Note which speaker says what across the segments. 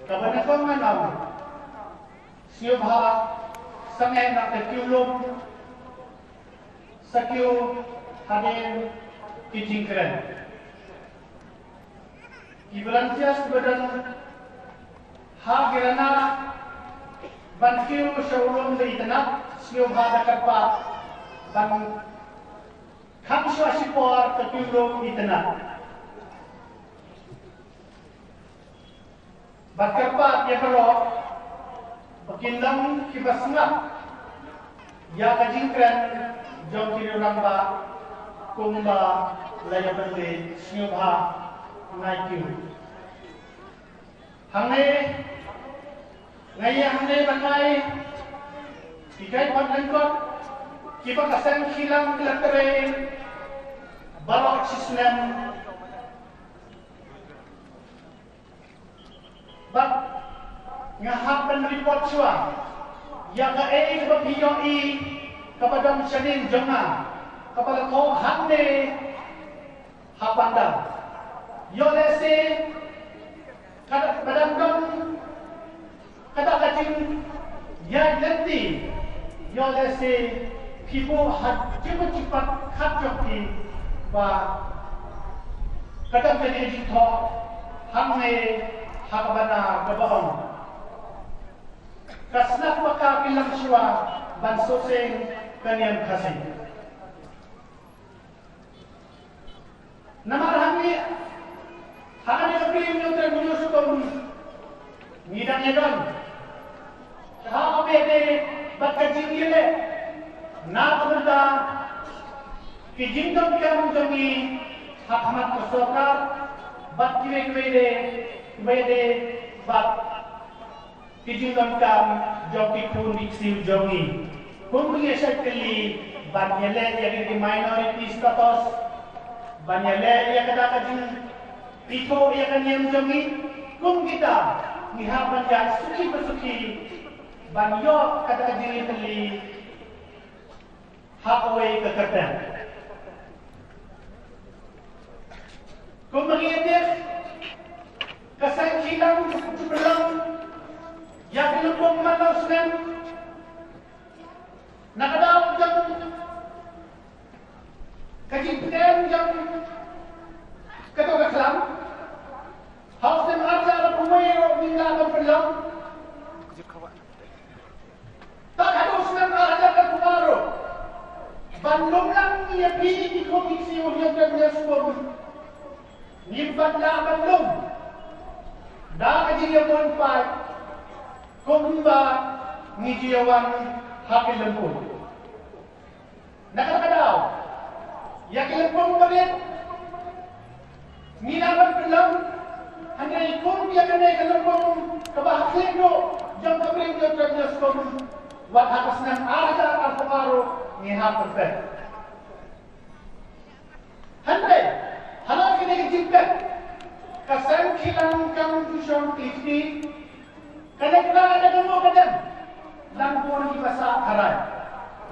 Speaker 1: Kebenaran mana? Siapa sangat nak terkulung sekiu hadir kijingkran. Ibarantias badan hagirana bankiu showroom dari tanah siapa dapat pak ban kamsu asipor terkulung di tanah. Berkepat ya kalau berkindang kibasngap ya kajingkran jom kiri ramba kumba laya bende siubha naikiu hangne ngaya hangne banai ikai panlengkot kiba kasang hilang kelakere balok sisnem bak ngahapan report suah yang ke kebabioi kepada musyanin jangan kepada kau hande hapandang yo lese kada badangdam kada kacing ya lenti yo lese pibo hat cepat khatjoki ba kada jadi jito hangne hakabana gabaong kasnak maka bilang siwa bansoseng kanian kasih namarahami hakan yang pilih nyotre menyusukom ngidangnya don haabede bakajing yele na kumulta kijindom kiyam jomi hakamat kusokar bat kiwe bat kijindom kam joki pun iksiu jongi pun mengesek keli banyele yang di minority status banyele yang kada kajing pito yang kanyang jongi kung kita ngihapan ya suki bersuki banyo kada kajing keli hakaway kekatan kung mengiyatir kasang hilang sebelang yang dilubung malau senang nakadaw yang kajimpitan yang katawaklam haus dem arja ala pumayo minga ng pelang tak ada senang arja ka pumaro bandong lang niya pili di komisi yung kanya suwag nimbat na bandong dah kajian pun pat kumba ngijiawan hakil lempun nakakadaw yakil lempun balik minaman pelang hanya ikut dia kena kelempun kebahagiaan do jam kabring dia kerja sekolah wat atas nan arja al-fuqaro ngihap perfect handai halal kena kejimpat kasang kilang kang tusyong tifti kadang-kadang ada kamu kadang lampun di bahasa harai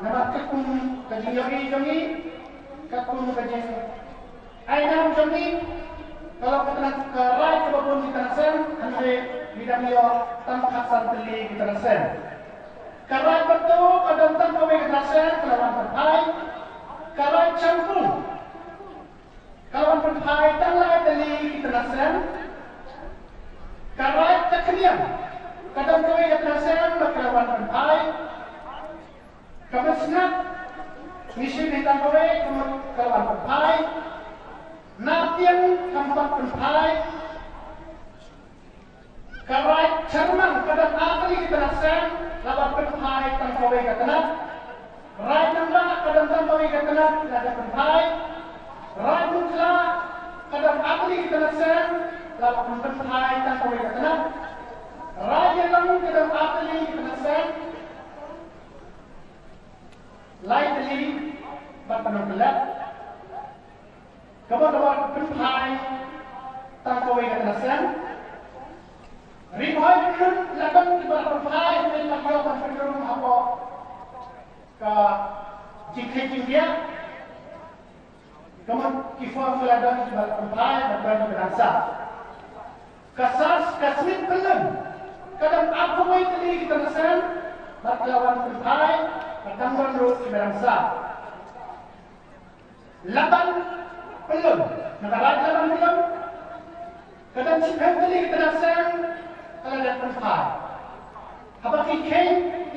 Speaker 1: nama kakun kajing yogi jongi kakun kajing ainam jongi kalau ketenak kerai kebabun di tanasen andre lidam yo tampak santeli di tanasen kerai betul kadang tanpa we tanasen kelawan perpai kerai campur kelawan perpai tanlah teli di tanasen kerai tekniam kadang kami katakan berkawan pentai, kami senang misi bintang kami kawan pentai, natian tempat pentai, karai cerman kadang akli kita nasen lawan pentai tempat kami katakan, rai nambah kadang tempat kami katakan ada pentai, rai mutla kadang akli kita nasen lawan pentai tempat kami katakan. Raja lang kadang akali penasan lain tali berpanang belat kawan-kawan penpai tangkawai penasan ribuan pun laban berpenpai dan lakukan penderung apa ke jingkai dia kawan kifah seladan berpenpai berpanang penasa kasas kasmin pelan kini kita nasan, lawan tertai, bertanggung ru berangsa. Laban pelun, negara laban pelun. Kadang siapa kini kita nasan, kalau ada tertai. Apa kikai,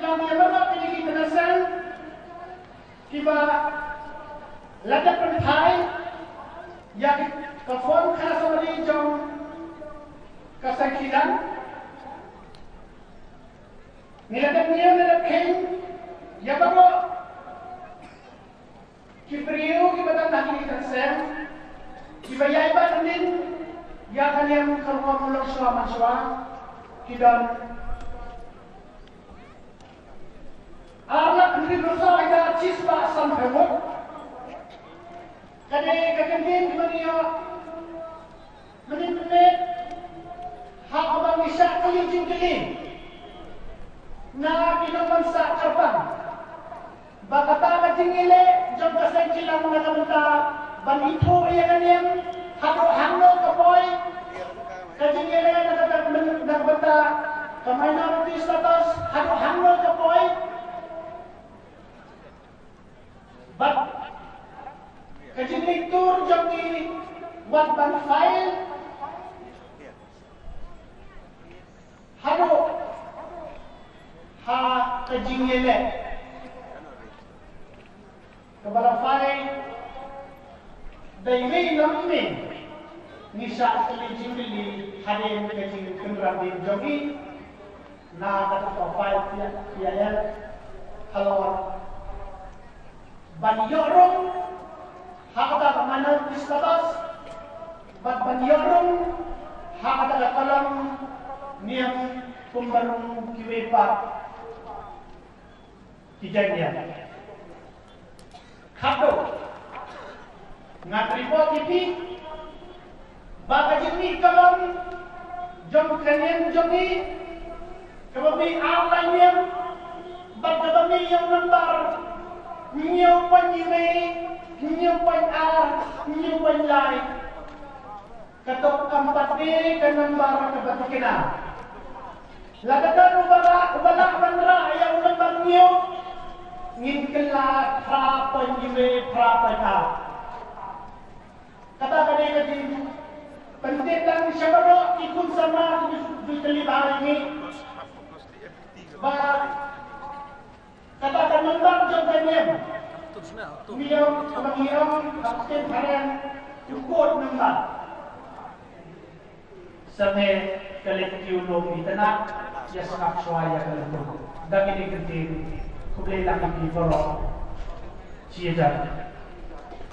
Speaker 1: lawan yang mana kini kita nasan, kiba lada tertai, yang kafon khasawari jom kasakilan. Niladak niya nilakhin, yabago, kibriyo, kibatang nakikita sen, kibayay ba namin, yakan niyang karuha mulang suwa, kidan. Anak hindi berusaha ada cispa asam hemok, kadang-kadang dia menit-menit, hak abang isyak kali. Na kinuman sa karpan. Bakata kajingile, jom kasay silang mga kamunta, banito iya kaniyang, hano kapoy, kajingile nagbata, ka-minority status, hano kapoy. But, kajingile tur jom di wat ban file, hano, ha kajingile kabarafai daily namin ni sa kajingili hadin kajing kendrabin jogi na katapafai piayal halawar banyorong hakata kamanan istatas bat banyorong hakata kalam niyang pembarung kiwepat kejadian. Kado, ngatripo tipi, baka jeni kalam, jom kanyen jogi, kababi alam yang, baka kami yang nambar, nyaw panyime, nyaw panyar, nyaw panyay, katok kampat ni kanambar kabatikina. Lagadan ubala bandra ayaw ng bangyo ngin kala prapan iwe prapan ka kata kanina din pandit lang siya baro ikun sama bitali bahari ba kata kanang jom kanyan umiyaw mangiyaw kapten harian ukod ng ba sa may kolektiyo di tanak ya sangat suaya kalau daging dikentin kublai lagi di bawah cia